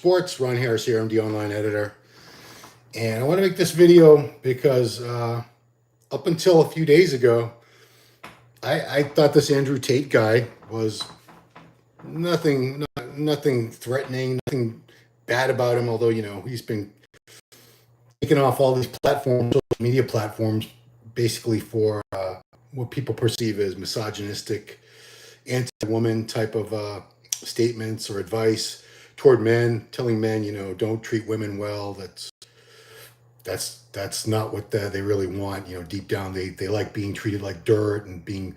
Sports. Ron Harris here, I'm the online editor. And I want to make this video because up until a few days ago, I thought this Andrew Tate guy was nothing threatening, nothing bad about him, although, he's been taking off all these platforms, social media platforms, basically for what people perceive as misogynistic, anti-woman type of statements or advice toward men, telling men, don't treat women well. That's not what they really want. Deep down, they like being treated like dirt and being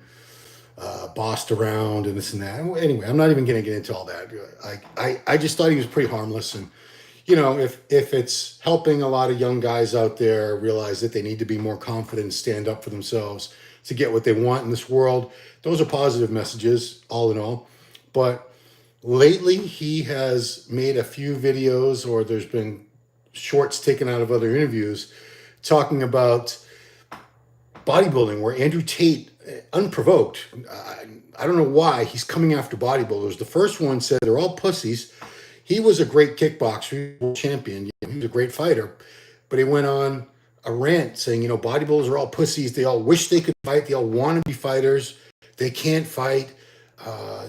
bossed around and this and that. Anyway, I'm not even going to get into all that. I just thought he was pretty harmless. And, if it's helping a lot of young guys out there realize that they need to be more confident and stand up for themselves to get what they want in this world, those are positive messages, all in all. But lately, he has made a few videos, or there's been shorts taken out of other interviews talking about bodybuilding, where Andrew Tate, unprovoked, I don't know why, he's coming after bodybuilders. The first one said they're all pussies. He was a great kickboxer, world champion. He was a great fighter, but he went on a rant saying, bodybuilders are all pussies. They all wish they could fight. They all want to be fighters. They can't fight.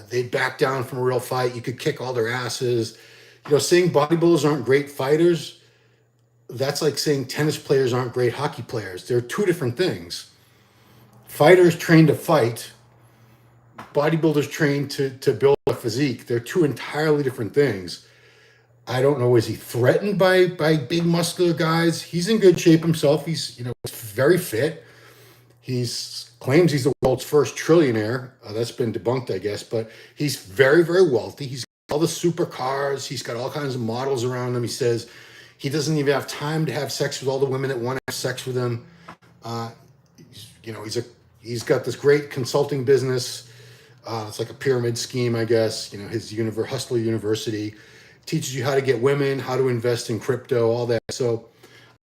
They back down from a real fight. You could kick all their asses. Saying bodybuilders aren't great fighters, that's like saying tennis players aren't great hockey players. They're two different things. Fighters train to fight. Bodybuilders train to build a physique. They're two entirely different things. I don't know, is he threatened by big muscular guys? He's in good shape himself. He's, very fit. He's claims he's the world's first trillionaire. That's been debunked, I guess, but he's very, very wealthy. He's got all the supercars. He's got all kinds of models around him. He says he doesn't even have time to have sex with all the women that want to have sex with him. He's got this great consulting business. It's like a pyramid scheme, I guess. His Hustler University teaches you how to get women, how to invest in crypto, all that. So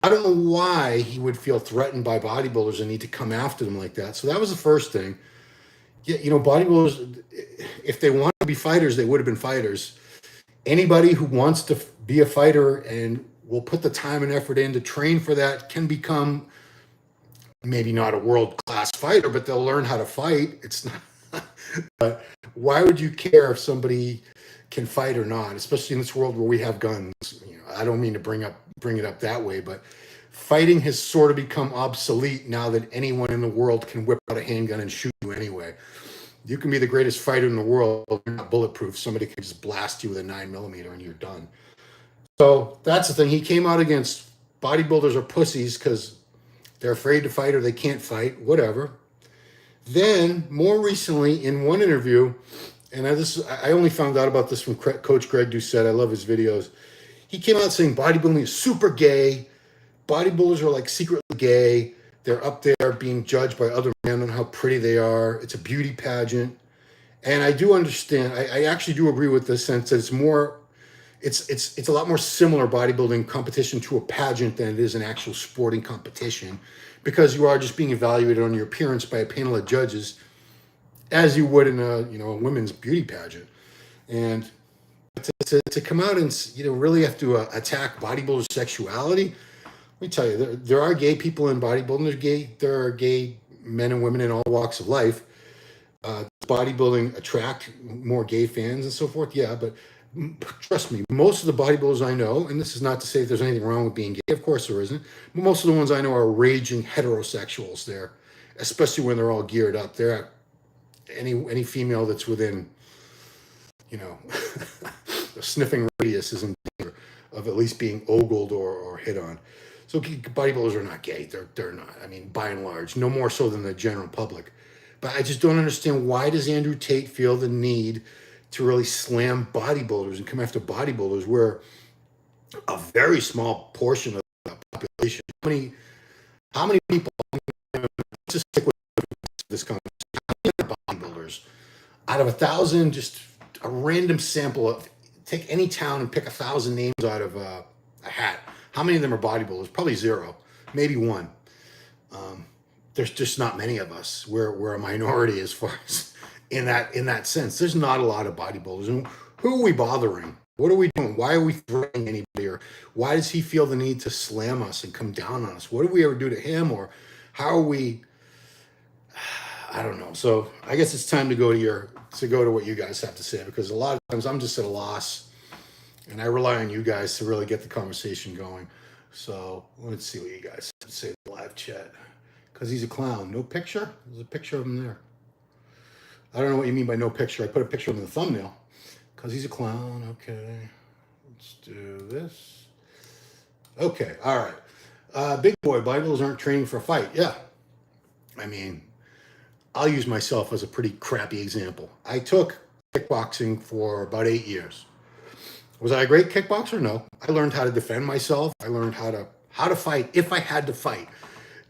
I don't know why he would feel threatened by bodybuilders and need to come after them like that. So that was the first thing. Yeah, bodybuilders, if they want to be fighters, they would have been fighters. Anybody who wants to be a fighter and will put the time and effort in to train for that can become maybe not a world-class fighter, but they'll learn how to fight. It's not, but why would you care if somebody can fight or not, especially in this world where we have guns? I don't mean to bring it up that way, but fighting has sort of become obsolete now that anyone in the world can whip out a handgun and shoot you anyway. You can be the greatest fighter in the world, but you're not bulletproof. Somebody can just blast you with a 9mm and you're done. So that's the thing. He came out against bodybuilders are pussies because they're afraid to fight or they can't fight, whatever. Then, more recently, in one interview, and I only found out about this from Coach Greg Doucette. I love his videos. He came out saying bodybuilding is super gay. Bodybuilders are like secretly gay. They're up there being judged by other men on how pretty they are. It's a beauty pageant. And I do understand. I actually do agree with the sense that it's a lot more similar bodybuilding competition to a pageant than it is an actual sporting competition, because you are just being evaluated on your appearance by a panel of judges, as you would in a women's beauty pageant. And to come out and really have to attack bodybuilders' sexuality, let me tell you, there are gay people in bodybuilding. There are gay men and women in all walks of life. Bodybuilding attract more gay fans and so forth. Yeah, but trust me, most of the bodybuilders I know, and this is not to say if there's anything wrong with being gay, of course there isn't, but most of the ones I know are raging heterosexuals there, especially when they're all geared up. They're any female that's within, a sniffing radius is in danger of at least being ogled or hit on. So bodybuilders are not gay. They're not. I mean, by and large, no more so than the general public. But I just don't understand, why does Andrew Tate feel the need to really slam bodybuilders and come after bodybuilders, where a very small portion of the population, how many people, let's just stick with this conversation, how many bodybuilders out of 1,000, just a random sample of, take any town and pick 1,000 names out of a hat. How many of them are bodybuilders? Probably zero, maybe one. There's just not many of us. We're a minority as far as in that sense. There's not a lot of bodybuilders. And who are we bothering? What are we doing? Why are we threatening anybody? Or why does he feel the need to slam us and come down on us? What did we ever do to him? Or how are we? I don't know. So I guess it's time to go to what you guys have to say, because a lot of times I'm just at a loss, and I rely on you guys to really get the conversation going. So let's see what you guys have to say in the live chat. Because he's a clown. No picture? There's a picture of him there. I don't know what you mean by no picture. I put a picture of him in the thumbnail. Because he's a clown. Okay. Let's do this. Okay. All right. Big boy, bodybuilders aren't training for a fight. Yeah. I mean, I'll use myself as a pretty crappy example. I took kickboxing for about 8 years. Was I a great kickboxer? No. I learned how to defend myself. I learned how to fight if I had to fight.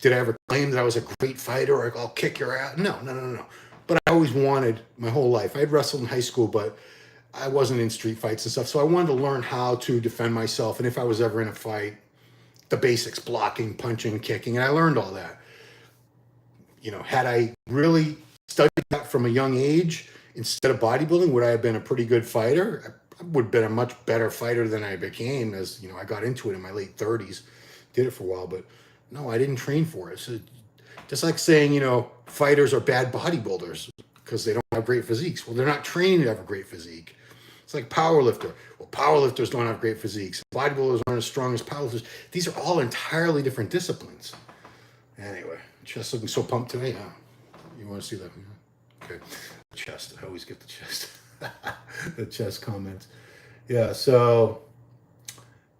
Did I ever claim that I was a great fighter or I'll kick your ass? No. But I always wanted, my whole life. I had wrestled in high school, but I wasn't in street fights and stuff. So I wanted to learn how to defend myself. And if I was ever in a fight, the basics, blocking, punching, kicking. And I learned all that. You know, had I really studied that from a young age instead of bodybuilding, would I have been a pretty good fighter? I would have been a much better fighter than I became, as, you know, I got into it in my late 30s, did it for a while, but no, I didn't train for it. So just like saying, you know, fighters are bad bodybuilders because they don't have great physiques. Well, they're not trained to have a great physique. It's like powerlifter. Well, powerlifters don't have great physiques. Bodybuilders aren't as strong as powerlifters. These are all entirely different disciplines. Anyway, chest looking so pumped today. Huh? You want to see that? Okay. Chest. I always get the chest. The chest comments. Yeah, so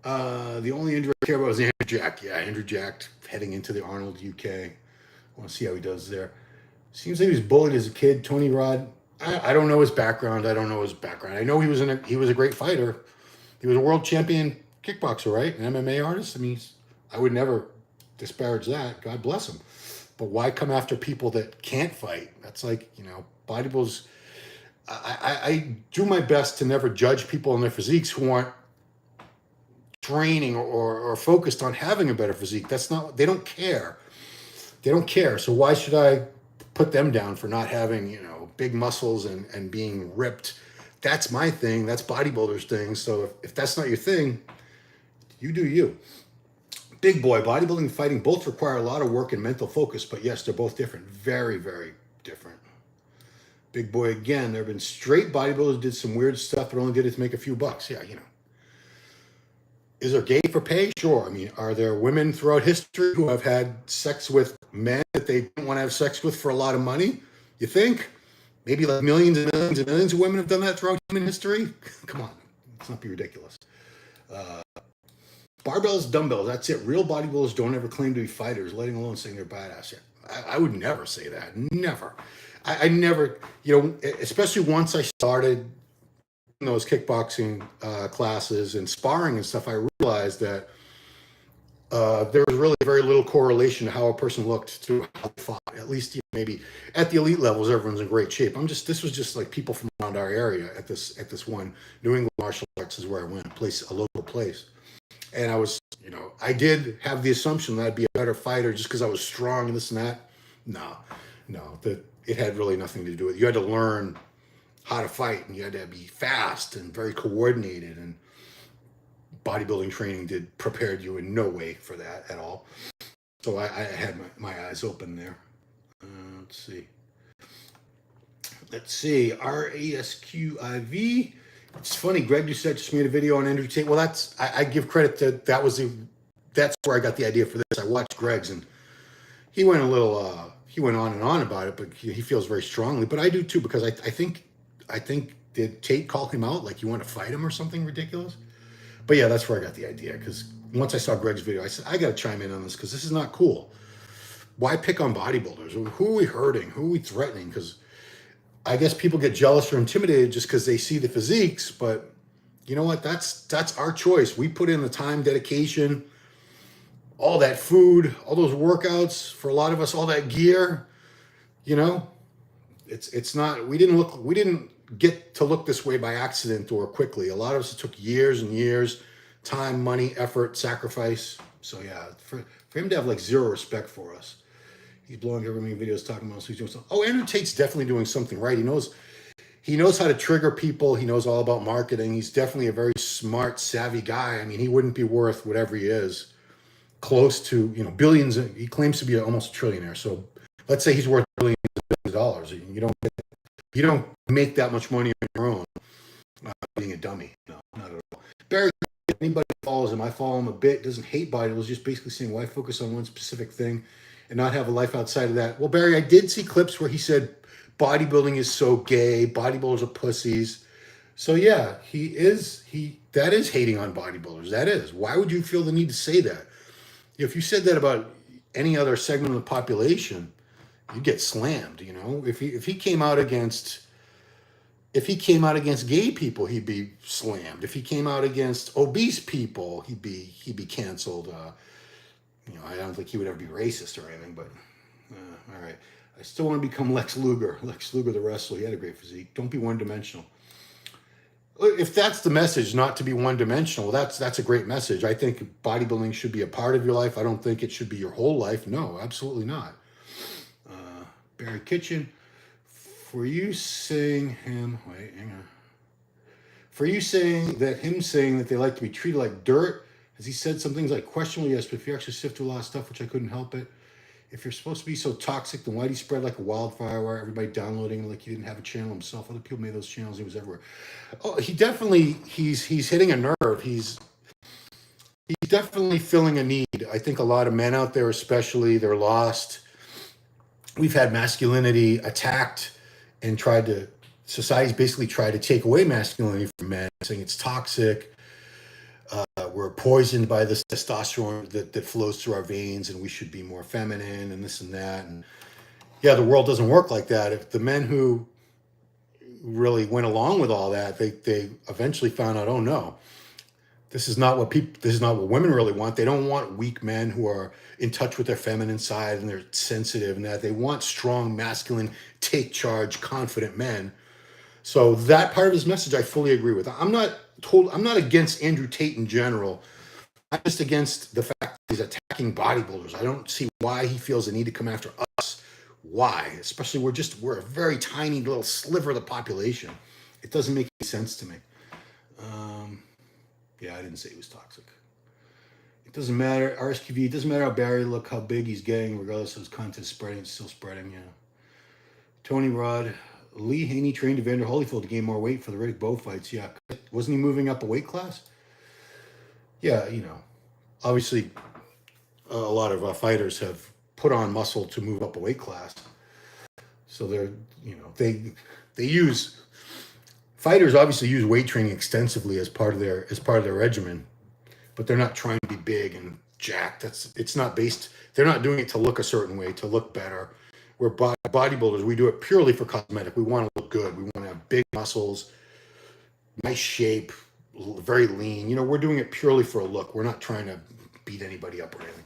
the only injury I care about is Andrew Jack. Yeah, Andrew Jack heading into the Arnold UK. I want to see how he does there. Seems like he was bullied as a kid. Tony Rod. I don't know his background. I know he was a great fighter. He was a world champion kickboxer, right? An MMA artist. I mean, I would never disparage that. God bless him. But why come after people that can't fight? That's like, you know, bodybuilders. I do my best to never judge people on their physiques who aren't training or focused on having a better physique. That's not, they don't care. They don't care. So why should I put them down for not having, you know, big muscles and being ripped? That's my thing. That's bodybuilders' thing. So if that's not your thing, you do you. Big boy, bodybuilding and fighting both require a lot of work and mental focus, but yes, they're both different. Very, very different. Big boy again, there have been straight bodybuilders who did some weird stuff but only did it to make a few bucks. Yeah, you know. Is there gay for pay? Sure. I mean, are there women throughout history who have had sex with men that they don't want to have sex with for a lot of money? You think? Maybe like millions and millions and millions of women have done that throughout human history? Come on. Let's not be ridiculous. Barbells, dumbbells, that's it. Real bodybuilders don't ever claim to be fighters, letting alone saying they're badass. Yeah, I would never say that. Never. I never, you know, especially once I started those kickboxing classes and sparring and stuff, I realized that there was really very little correlation to how a person looked through how they fought. At least, you know, maybe at the elite levels, everyone's in great shape. This was just like people from around our area at this one. New England Martial Arts is where I went, a local place. And I was, you know, I did have the assumption that I'd be a better fighter just because I was strong and this and that. No, it had really nothing to do with it. You had to learn how to fight, and you had to be fast and very coordinated, and bodybuilding training prepared you in no way for that at all. So I had my eyes open there. Let's see. RASQIV. It's funny, Greg Doucette just made a video on Andrew Tate. Well, I give credit to that's where I got the idea for this. I watched Greg's, and he went on and on about it, but he feels very strongly. But I do too, because I think did Tate call him out like you want to fight him or something ridiculous? But yeah, that's where I got the idea, because once I saw Greg's video, I said, I got to chime in on this because this is not cool. Why pick on bodybuilders? Who are we hurting? Who are we threatening? Because I guess people get jealous or intimidated just because they see the physiques, but you know what? That's our choice. We put in the time, dedication, all that food, all those workouts, for a lot of us, all that gear, you know, it's not, we didn't get to look this way by accident or quickly. A lot of us, it took years and years, time, money, effort, sacrifice. So yeah, for him to have like zero respect for us. He's blowing every many videos talking about he's doing something. Oh, Andrew Tate's definitely doing something right. he knows how to trigger people. He knows all about marketing. He's definitely a very smart, savvy guy. I mean, he wouldn't be worth whatever he is, close to, you know, billions. He claims to be almost a trillionaire. So let's say he's worth billions of dollars. You don't make that much money on your own being a dummy. No, not at all. Barry, anybody follows him, I follow him a bit, doesn't hate bodybuilders, just basically saying, why focus on one specific thing and not have a life outside of that? Well, Barry, I did see clips where he said bodybuilding is so gay, bodybuilders are pussies. So yeah, that is hating on bodybuilders. That is. Why would you feel the need to say that? If you said that about any other segment of the population, you'd get slammed, you know? If he came out against gay people, he'd be slammed. If he came out against obese people, he'd be canceled. You know, I don't think he would ever be racist or anything, but all right. I still want to become Lex Luger. Lex Luger, the wrestler. He had a great physique. Don't be one-dimensional. If that's the message, not to be one-dimensional, that's a great message. I think bodybuilding should be a part of your life. I don't think it should be your whole life. No, absolutely not. Barry Kitchen. For you saying that they like to be treated like dirt, has he said some things like questionable? Yes, but if you actually sift through a lot of stuff, which I couldn't help it. If you're supposed to be so toxic, then why do you spread like a wildfire? Why everybody downloading like he didn't have a channel himself? Other people made those channels. He was everywhere. Oh, he's hitting a nerve. He's definitely filling a need. I think a lot of men out there, especially, they're lost. We've had masculinity attacked and society's basically tried to take away masculinity from men, saying it's toxic. We're poisoned by this testosterone that flows through our veins, and we should be more feminine and this and that. And yeah, the world doesn't work like that. If the men who really went along with all that, they eventually found out, oh no, this is not what women really want. They don't want weak men who are in touch with their feminine side and they're sensitive and that. They want strong, masculine, take charge, confident men. So that part of his message, I fully agree with. I'm not against Andrew Tate in general. I'm just against the fact that he's attacking bodybuilders. I don't see why he feels the need to come after us. Why? Especially we're a very tiny little sliver of the population. It doesn't make any sense to me. Yeah, I didn't say he was toxic. It doesn't matter. RSQV, it doesn't matter how Barry look, how big he's getting, regardless of his content spreading, it's still spreading, yeah. Tony Rod, Lee Haney trained Evander Holyfield to gain more weight for the Riddick Bowe fights. Yeah, wasn't he moving up a weight class? Yeah, you know, obviously a lot of fighters have put on muscle to move up a weight class. So fighters obviously use weight training extensively as part of their regimen, but they're not trying to be big and jacked. They're not doing it to look a certain way, to look better. We're bodybuilders. We do it purely for cosmetic. We want to look good. We want to have big muscles, nice shape, very lean. You know, we're doing it purely for a look. We're not trying to beat anybody up or anything.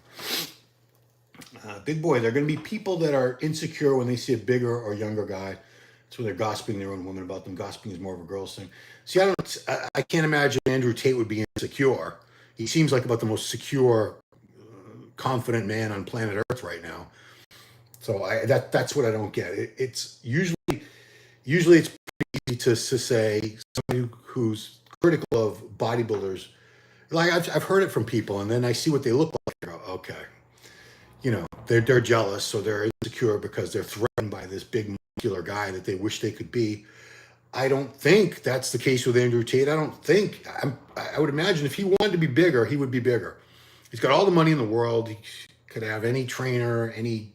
Big boy, there are going to be people that are insecure when they see a bigger or younger guy. That's when they're gossiping their own woman about them. Gossiping is more of a girl's thing. See, I can't imagine Andrew Tate would be insecure. He seems like about the most secure, confident man on planet Earth right now. So that's what I don't get. It's usually it's pretty easy to say somebody who's critical of bodybuilders. Like I've heard it from people, and then I see what they look like. I go, okay, you know, they're jealous, so they're insecure because they're threatened by this big muscular guy that they wish they could be. I don't think that's the case with Andrew Tate. I would imagine if he wanted to be bigger, he would be bigger. He's got all the money in the world. He could have any trainer, any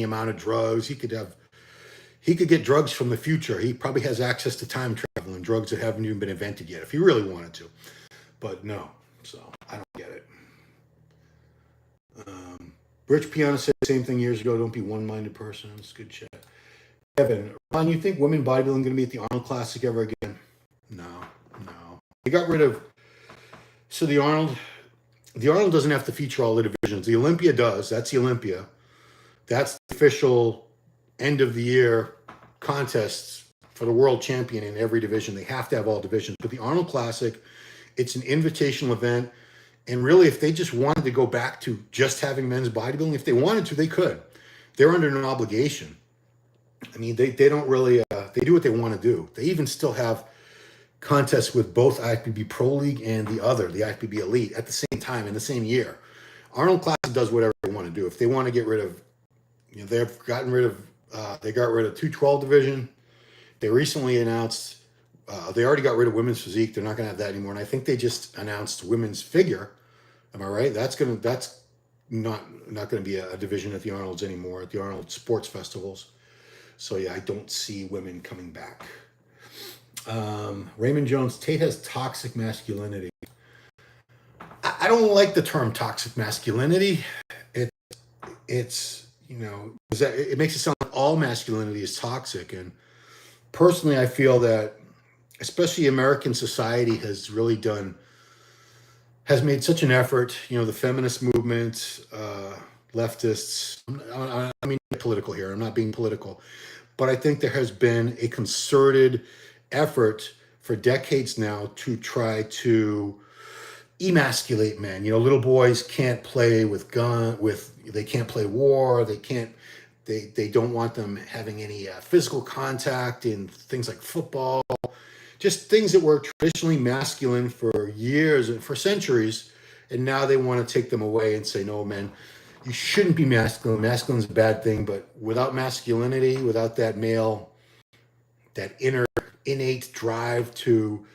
amount of drugs. He could get drugs from the future. He probably has access to time travel and drugs that haven't even been invented yet if he really wanted to. But no, so I don't get it. Rich Piana said the same thing years ago. Don't be one-minded person. It's good chat. Kevin, Ron, you think women bodybuilding going to be at the Arnold Classic ever again? No. They got rid of. So the Arnold doesn't have to feature all the divisions. The Olympia does. That's the Olympia. That's the official end of the year contests for the world champion in every division. They have to have all divisions. But the Arnold Classic, it's an invitational event. And really, if they just wanted to go back to just having men's bodybuilding, if they wanted to, they could. They're under no obligation. I mean, they don't really, they do what they want to do. They even still have contests with both IFBB Pro League and the IFBB Elite, at the same time in the same year. Arnold Classic does whatever they want to do. If they want to get rid of, they've gotten rid of, they got rid of 212 division. They recently announced, they already got rid of women's physique. They're not going to have that anymore. And I think they just announced women's figure. Am I right? That's not going to be a division at the Arnold's anymore, at the Arnold Sports Festivals. So yeah, I don't see women coming back. Raymond Jones, Tate has toxic masculinity. I don't like the term toxic masculinity. It's it makes it sound like all masculinity is toxic. And personally, I feel that especially American society has made such an effort, the feminist movement, leftists, I mean, political here, I'm not being political, but I think there has been a concerted effort for decades now to try to emasculate men. Little boys can't play they can't play war, they don't want them having any physical contact in things like football, just things that were traditionally masculine for years and for centuries, and now they want to take them away and say, no, men, you shouldn't be masculine. Masculine's a bad thing, but without masculinity, without that male, that innate drive to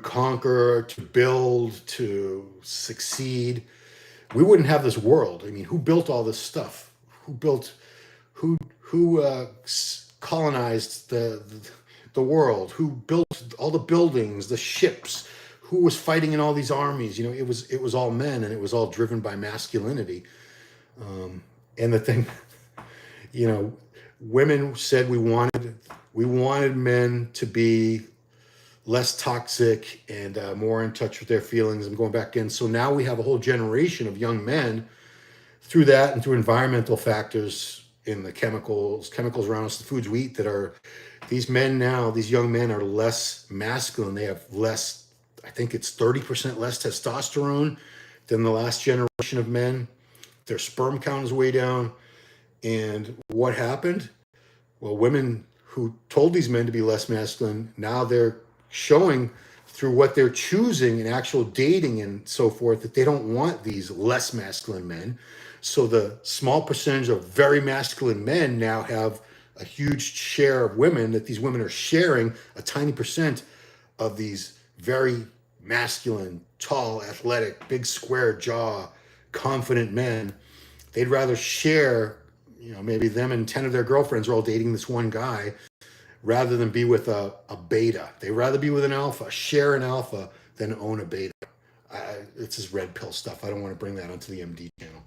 conquer, to build, to succeed, we wouldn't have this world. I mean, who built all this stuff? Who colonized the world? Who built all the buildings, the ships? Who was fighting in all these armies? It was all men, and it was all driven by masculinity. And the thing, women said we wanted men to be less toxic and more in touch with their feelings and going back in. So now we have a whole generation of young men through that and through environmental factors in the chemicals around us, the foods we eat, these young men are less masculine. They have less, I think it's 30% less testosterone than the last generation of men. Their sperm count is way down. And what happened? Well, women who told these men to be less masculine, now they're showing through what they're choosing in actual dating and so forth that they don't want these less masculine men. So the small percentage of very masculine men now have a huge share of women, that these women are sharing a tiny percent of these very masculine, tall, athletic, big square jaw, confident men. They'd rather share, maybe them and 10 of their girlfriends are all dating this one guy, rather than be with a beta. They'd rather be with an alpha, share an alpha, than own a beta. It's just red pill stuff. I don't want to bring that onto the MD channel.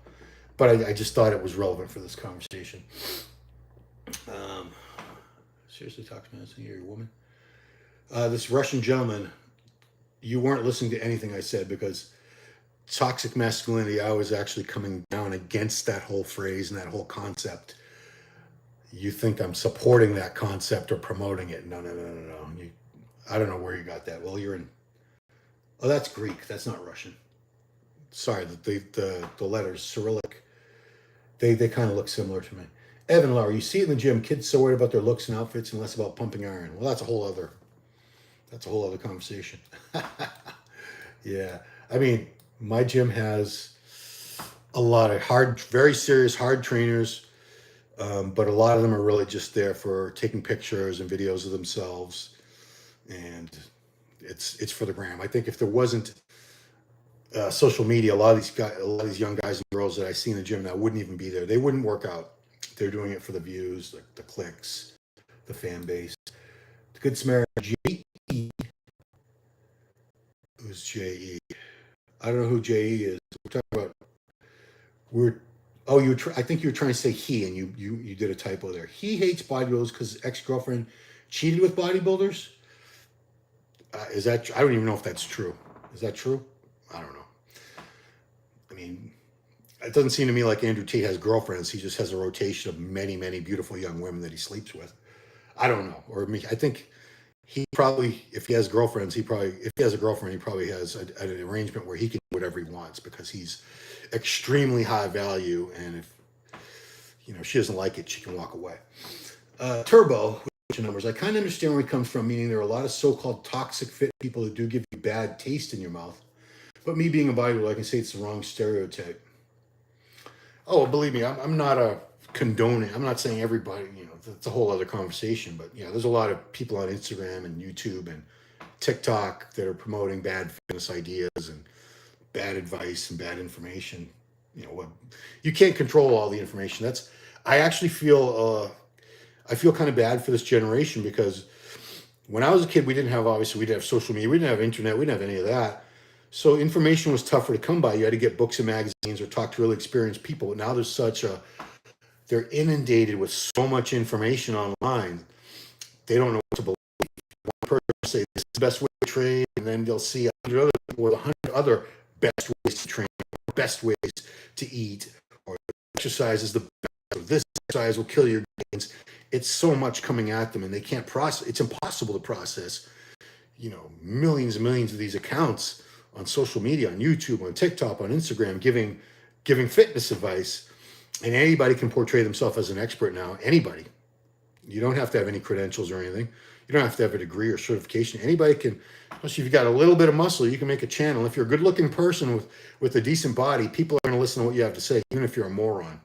But I just thought it was relevant for this conversation. Seriously, talk to me. You're a woman. This Russian gentleman, you weren't listening to anything I said, because toxic masculinity, I was actually coming down against that whole phrase and that whole concept. You think I'm supporting that concept or promoting it? No. I don't know where you got that. Well, you're in. Oh, that's Greek. That's not Russian. Sorry, the letters Cyrillic. They kind of look similar to me. Evan Lauer, you see it in the gym. Kids so worried about their looks and outfits and less about pumping iron. Well, that's a whole other conversation. Yeah, I mean, my gym has a lot of very serious hard trainers. But a lot of them are really just there for taking pictures and videos of themselves, and it's for the gram. I think if there wasn't social media, a lot of these young guys and girls that I see in the gym now wouldn't even be there. They wouldn't work out. They're doing it for the views, the clicks, the fan base. The Good Samaritan, J.E. Who's J.E.? I don't know who J.E. is. We're talking about. I think you were trying to say he, and you did a typo there. He hates bodybuilders because his ex-girlfriend cheated with bodybuilders. Is that? I don't even know if that's true. Is that true? I don't know. I mean, it doesn't seem to me like Andrew Tate has girlfriends. He just has a rotation of many, many beautiful young women that he sleeps with. I don't know. Or I think he probably, if he has a girlfriend, he probably has an arrangement where he can do whatever he wants, because he's extremely high value, and if she doesn't like it, she can walk away. Turbo, which bunch of numbers. I kind of understand where he comes from, meaning there are a lot of so-called toxic fit people that do give you bad taste in your mouth. But me being a bodybuilder, I can say it's the wrong stereotype. Oh, believe me, I'm not a condoning. I'm not saying everybody, that's a whole other conversation. But yeah, there's a lot of people on Instagram and YouTube and TikTok that are promoting bad fitness ideas and bad advice and bad information. You can't control all the information. I actually feel kind of bad for this generation, because when I was a kid, we didn't have social media, we didn't have internet, we didn't have any of that. So information was tougher to come by. You had to get books and magazines or talk to really experienced people. But now they're inundated with so much information online. They don't know what to believe. One person will say this is the best way to train, and then they'll see 100 other people with 100 other best ways to train, best ways to eat, or exercise is the best, or this exercise will kill your gains. It's so much coming at them, and they can't process. It's impossible to process, millions and millions of these accounts on social media, on YouTube, on TikTok, on Instagram, giving fitness advice. And anybody can portray themselves as an expert now. Anybody. You don't have to have any credentials or anything. You don't have to have a degree or certification. Anybody can, especially if you've got a little bit of muscle, you can make a channel. If you're a good-looking person with a decent body, people are going to listen to what you have to say, even if you're a moron.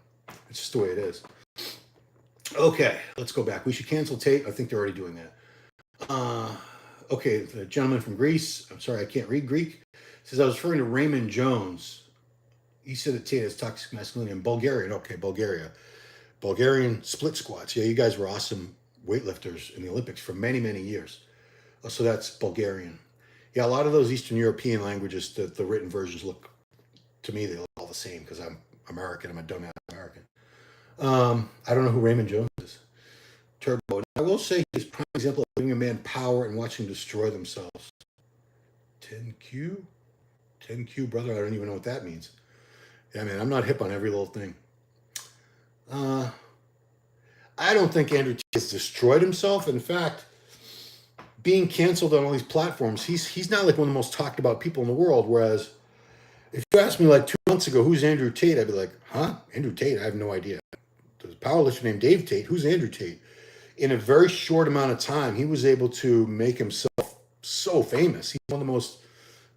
It's just the way it is. Okay, let's go back. We should cancel Tate. I think they're already doing that. Okay, the gentleman from Greece, I'm sorry, I can't read Greek, says, I was referring to Raymond Jones. He said that Tate has toxic masculinity in Bulgarian. Okay, Bulgaria. Bulgarian split squats. Yeah, you guys were awesome weightlifters in the Olympics for many, many years. So that's Bulgarian. Yeah, a lot of those Eastern European languages, the written versions look, to me, they look all the same because I'm American. I'm a dumbass American. I don't know who Raymond Jones is. Turbo. And I will say he's a prime example of giving a man power and watching them destroy themselves. 10Q? 10Q, brother? I don't even know what that means. Yeah, man, I'm not hip on every little thing. I don't think Andrew Tate has destroyed himself. In fact, being canceled on all these platforms, he's not like one of the most talked about people in the world. Whereas if you asked me like 2 months ago, who's Andrew Tate? I'd be like, huh? Andrew Tate? I have no idea. There's a powerlifter named Dave Tate. Who's Andrew Tate? In a very short amount of time, he was able to make himself so famous. He's one of the most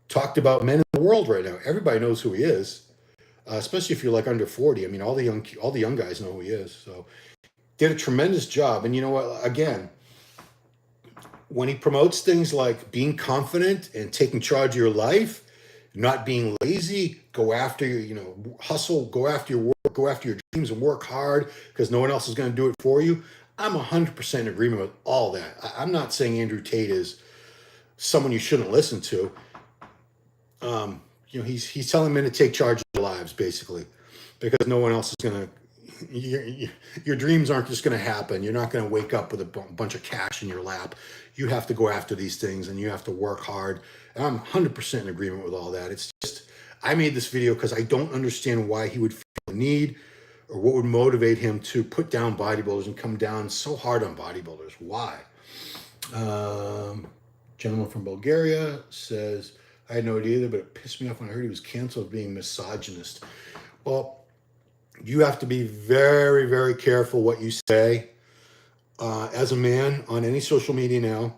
talked about men in the world right now. Everybody knows who he is. Especially if you're like under 40. I mean, all the young guys know who he is. So did a tremendous job. And you know what? Again, when he promotes things like being confident and taking charge of your life, not being lazy, go after your, hustle, go after your work, go after your dreams and work hard because no one else is going to do it for you. I'm 100% in agreement with all that. I'm not saying Andrew Tate is someone you shouldn't listen to. He's telling men to take charge of their lives, basically, because no one else is going to, your dreams aren't just going to happen. You're not going to wake up with a bunch of cash in your lap. You have to go after these things and you have to work hard. And I'm 100% in agreement with all that. It's just, I made this video because I don't understand why he would feel the need or what would motivate him to put down bodybuilders and come down so hard on bodybuilders. Why? Gentleman from Bulgaria says, I had no idea either, but it pissed me off when I heard he was canceled being misogynist. Well, you have to be very, very careful what you say as a man on any social media now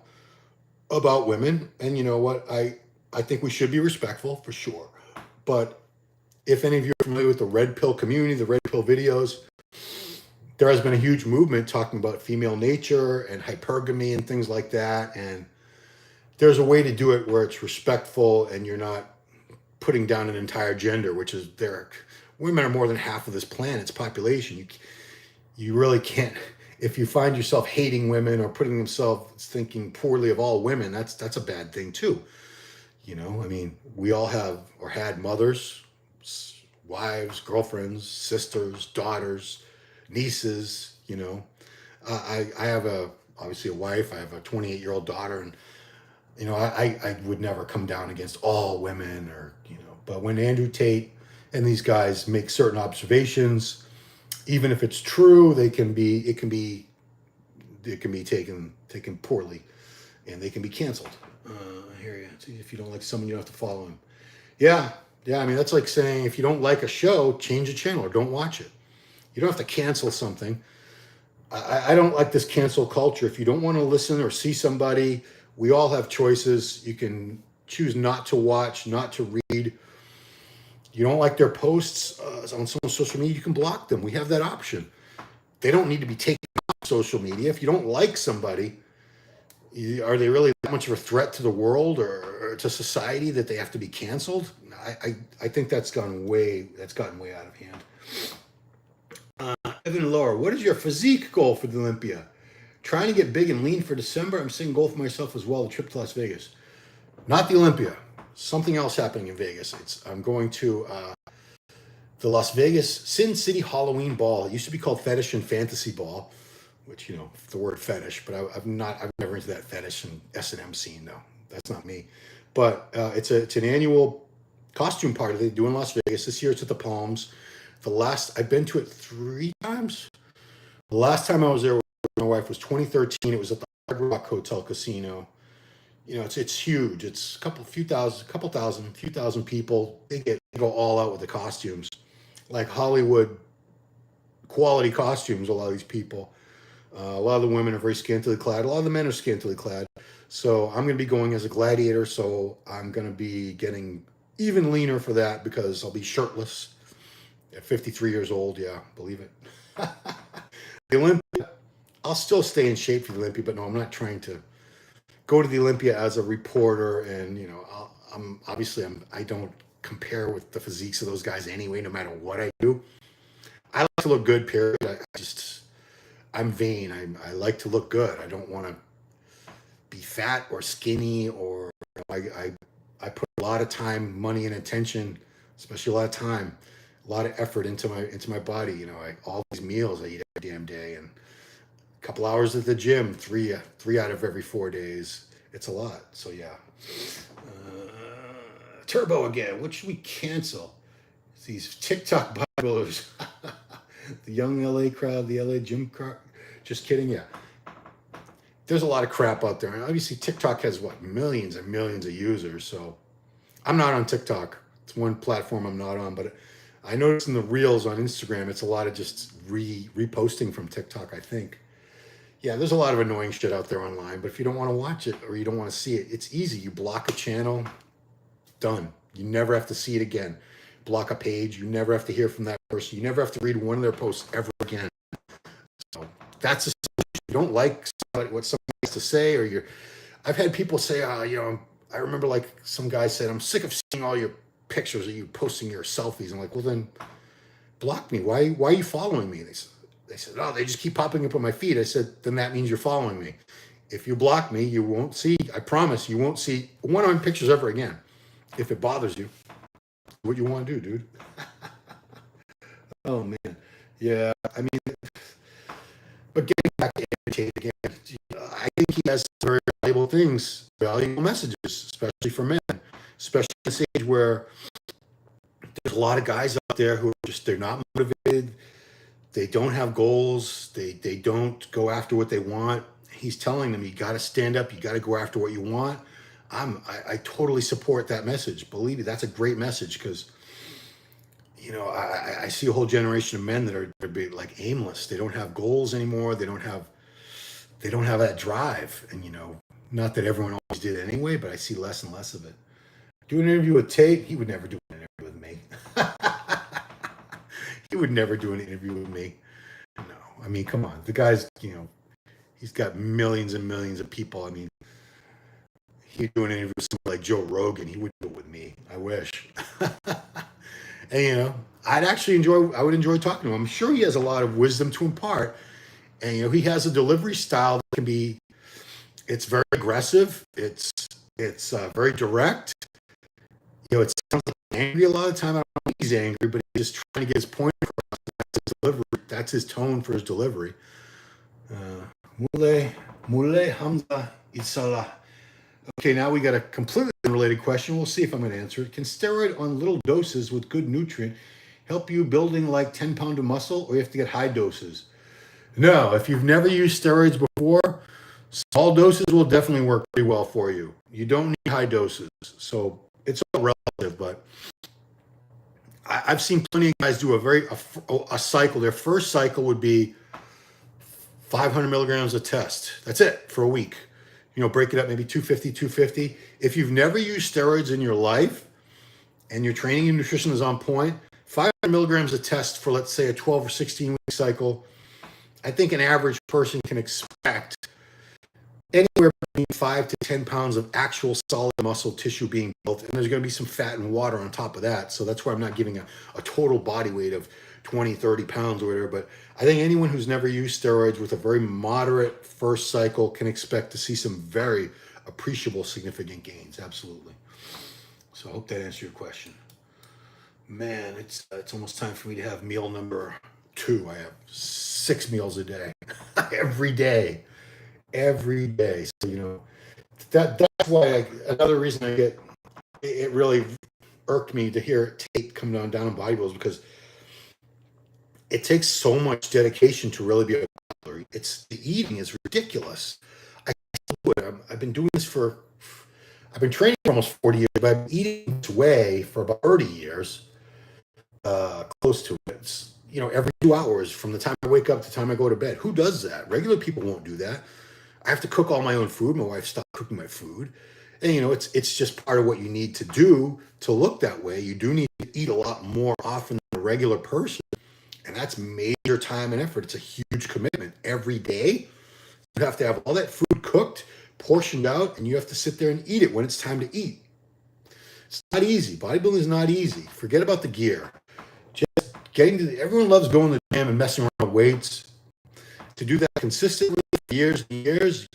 about women. And you know what? I think we should be respectful for sure. But if any of you are familiar with the red pill community, the red pill videos, there has been a huge movement talking about female nature and hypergamy and things like that. And there's a way to do it where it's respectful and you're not putting down an entire gender, which is women are more than half of this planet's population. You really can't, if you find yourself hating women or putting themselves thinking poorly of all women, that's a bad thing too. I mean, we all have or had mothers, wives, girlfriends, sisters, daughters, nieces, I have obviously a wife. I have a 28-year-old daughter, and I would never come down against all women but when Andrew Tate and these guys make certain observations, even if it's true, it can be taken poorly and they can be canceled. I hear you. If you don't like someone, you don't have to follow him. Yeah. I mean, that's like saying if you don't like a show, change the channel or don't watch it. You don't have to cancel something. I don't like this cancel culture. If you don't want to listen or see somebody, we all have choices. You can choose not to watch, not to read. You don't like their posts on someone's social media, you can block them. We have that option. They don't need to be taken off social media. If you don't like somebody, are they really that much of a threat to the world or to society that they have to be canceled? I think that's gotten way out of hand. Evan Lower, what is your physique goal for the Olympia? Trying to get big and lean for December. I'm setting goal for myself as well, the trip to Las Vegas. Not the Olympia. Something else happening in Vegas. I'm going to the Las Vegas Sin City Halloween Ball. It used to be called Fetish and Fantasy Ball, which, you know, the word fetish, but I've never into that fetish and S&M scene. No, that's not me. But it's an annual costume party they do in Las Vegas. This year it's at the Palms. I've been to it 3 times. The last time I was there with my wife was 2013. It was at the Hard Rock Hotel Casino. You know, it's huge. It's a few thousand people. They go all out with the costumes, like Hollywood quality costumes. A lot of these people, a lot of the women are very scantily clad. A lot of the men are scantily clad. So I'm going to be going as a gladiator. So I'm going to be getting even leaner for that because I'll be shirtless at 53 years old. Yeah, believe it. The Olympia, I'll still stay in shape for the Olympia, but no, I'm not trying to go to the Olympia as a reporter. And, you know, I don't compare with the physiques of those guys anyway, no matter what I do. I like to look good, period. I'm vain. I like to look good. I don't want to be fat or skinny or, you know, I put a lot of time, money, and attention, especially a lot of time, a lot of effort into my body. You know, all these meals I eat every damn day, and a couple hours at the gym, three out of every 4 days. It's a lot. So yeah. Turbo again. What should we cancel? It's these TikTok bodybuilders. The young LA crowd, the LA gym crowd. Just kidding. Yeah. There's a lot of crap out there. And obviously TikTok has millions and millions of users. So I'm not on TikTok. It's one platform I'm not on, but I noticed in the reels on Instagram, it's a lot of just reposting from TikTok, I think. Yeah, there's a lot of annoying shit out there online, but if you don't want to watch it or you don't want to see it, it's easy. You block a channel, done. You never have to see it again. Block a page, you never have to hear from that person. You never have to read one of their posts ever again. So that's a solution. You don't like what somebody has to say, or I've had people say, you know, I remember like some guy said, I'm sick of seeing all your pictures of you posting your selfies. I'm like, well then block me. Why are you following me? They said, oh, they just keep popping up on my feed. I said, then that means you're following me. If you block me, you won't see, I promise you won't see one of my pictures ever again. If it bothers you, what you want to do, dude. Oh man. Yeah, I mean, but getting back to Andrew Tate again, I think he has very valuable messages, especially for men, especially in this age where there's a lot of guys out there who are they're not motivated. They don't have goals. They don't go after what they want. He's telling them, you got to stand up. You got to go after what you want. I totally support that message. Believe me, that's a great message because, you know, I see a whole generation of men that are like aimless. They don't have goals anymore. They don't have that drive. And, you know, not that everyone always did anyway, but I see less and less of it. Do an interview with Tate. He would never do an interview with me. He would never do an interview with me. No, I mean, come on. The guy's, you know, he's got millions and millions of people. I mean, he'd do an interview with somebody like Joe Rogan. He would do it with me. I wish. And, you know, I would enjoy talking to him. I'm sure he has a lot of wisdom to impart. And, you know, he has a delivery style that can be, it's very aggressive. It's very direct. You know, it sounds like he's angry a lot of the time. I don't know if he's angry, but he's just trying to get his point across. That's his delivery. That's his tone for his delivery. Mule Hamza Isala. Okay, now we got a completely unrelated question. We'll see if I'm going to answer it. Can steroid on little doses with good nutrient help you building like 10-pound of muscle, or you have to get high doses? No, if you've never used steroids before, small doses will definitely work pretty well for you. You don't need high doses. So it's all relative, but I've seen plenty of guys do a cycle. Their first cycle would be 500 milligrams a test. That's it for a week. You know, break it up, maybe 250, 250. If you've never used steroids in your life and your training and nutrition is on point, 500 milligrams a test for, let's say, a 12 or 16 week cycle, I think an average person can expect anywhere between 5 to 10 pounds of actual solid muscle tissue being built. And there's going to be some fat and water on top of that. So that's why I'm not giving a total body weight of 20, 30 pounds or whatever. But I think anyone who's never used steroids with a very moderate first cycle can expect to see some very appreciable, significant gains. Absolutely. So I hope that answered your question. Man, it's almost time for me to have meal number 2. I have 6 meals a day, every day. So, you know, that's why another reason it really irked me to hear Tate come down in bodybuilders, because it takes so much dedication to really be a bodybuilder. The eating is ridiculous. I've been doing this I've been training for almost 40 years, but I've been eating this way for about 30 years, close to it. It's, you know, every 2 hours from the time I wake up to the time I go to bed. Who does that? Regular people won't do that. I have to cook all my own food. My wife stopped cooking my food. And, you know, it's just part of what you need to do to look that way. You do need to eat a lot more often than a regular person. And that's major time and effort. It's a huge commitment. Every day, you have to have all that food cooked, portioned out, and you have to sit there and eat it when it's time to eat. It's not easy. Bodybuilding is not easy. Forget about the gear. Just everyone loves going to the gym and messing around with weights. To do that consistently for years and years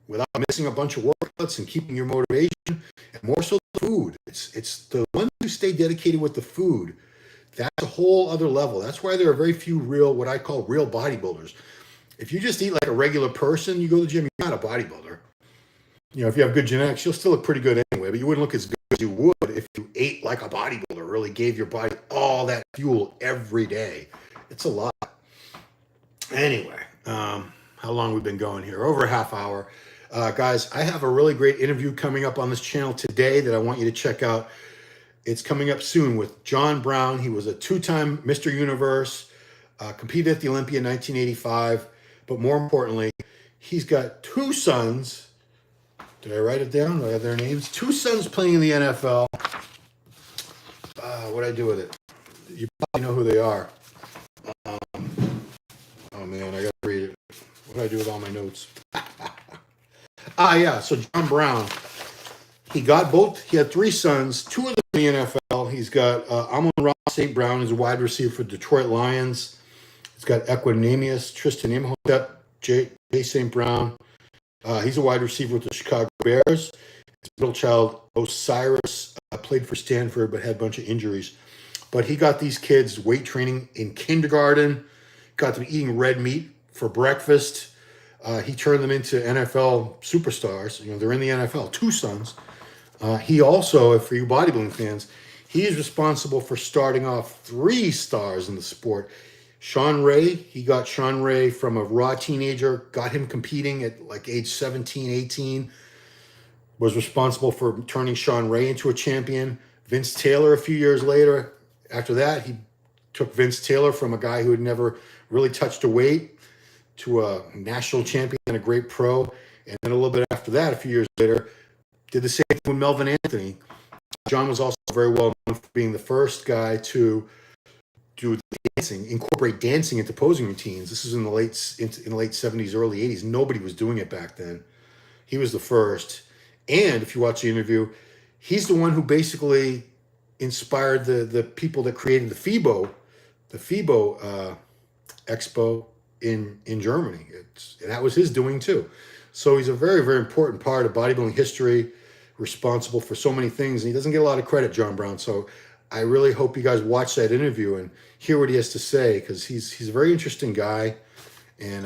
without missing a bunch of workouts and keeping your motivation, and more so the food. It's the ones who stay dedicated with the food. That's a whole other level. That's why there are very few what I call real bodybuilders. If you just eat like a regular person, you go to the gym, you're not a bodybuilder. You know, if you have good genetics, you'll still look pretty good anyway, but you wouldn't look as good as you would if you ate like a bodybuilder, really gave your body all that fuel every day. It's a lot. Anyway, how long we've been going here? Over a half hour. Guys, I have a really great interview coming up on this channel today that I want you to check out. It's coming up soon with John Brown. He was a 2-time Mr. Universe, competed at the Olympia in 1985, but more importantly, he's got 2 sons. Did I write it down? Do I have their names? 2 sons playing in the NFL. What did I do with it? You probably know who they are. Oh man, I gotta read it. What did I do with all my notes? Yeah, so John Brown, he had 3 sons, 2 of them in the NFL. He's got Amon-Ra St. Brown, who's a wide receiver for Detroit Lions. He's got Equanimeous, Tristan Imhotep, Jay St. Brown. He's a wide receiver with the Chicago Bears. His middle child, Osiris, played for Stanford but had a bunch of injuries. But he got these kids weight training in kindergarten, got them eating red meat for breakfast. He turned them into NFL superstars. You know, they're in the NFL, 2 sons. He also, for you bodybuilding fans, he is responsible for starting off 3 stars in the sport. Sean Ray, he got Sean Ray from a raw teenager, got him competing at like age 17, 18, was responsible for turning Sean Ray into a champion. Vince Taylor, a few years later, after that, he took Vince Taylor from a guy who had never really touched a weight to a national champion and a great pro. And then a little bit after that, a few years later, did the same thing with Melvin Anthony. John was also very well known for being the first guy to do dancing, incorporate dancing into posing routines. This is in the late 70s, early 80s. Nobody was doing it back then. He was the first. And if you watch the interview, he's the one who basically inspired the people that created the FIBO Expo in Germany. That was his doing too. So he's a very, very important part of bodybuilding history, responsible for so many things. And he doesn't get a lot of credit, John Brown. So I really hope you guys watch that interview and hear what he has to say, because he's a very interesting guy. And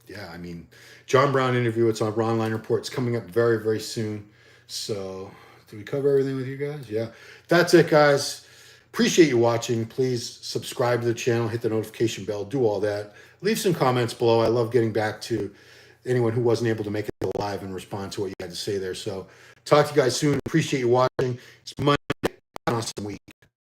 yeah, I mean, John Brown interview, it's on Ron Line Report. It's coming up very, very soon. So did we cover everything with you guys? Yeah, that's it, guys. Appreciate you watching. Please subscribe to the channel, hit the notification bell, do all that. Leave some comments below. I love getting back to anyone who wasn't able to make it live and respond to what you had to say there. So talk to you guys soon. Appreciate you watching. It's Monday. Awesome week.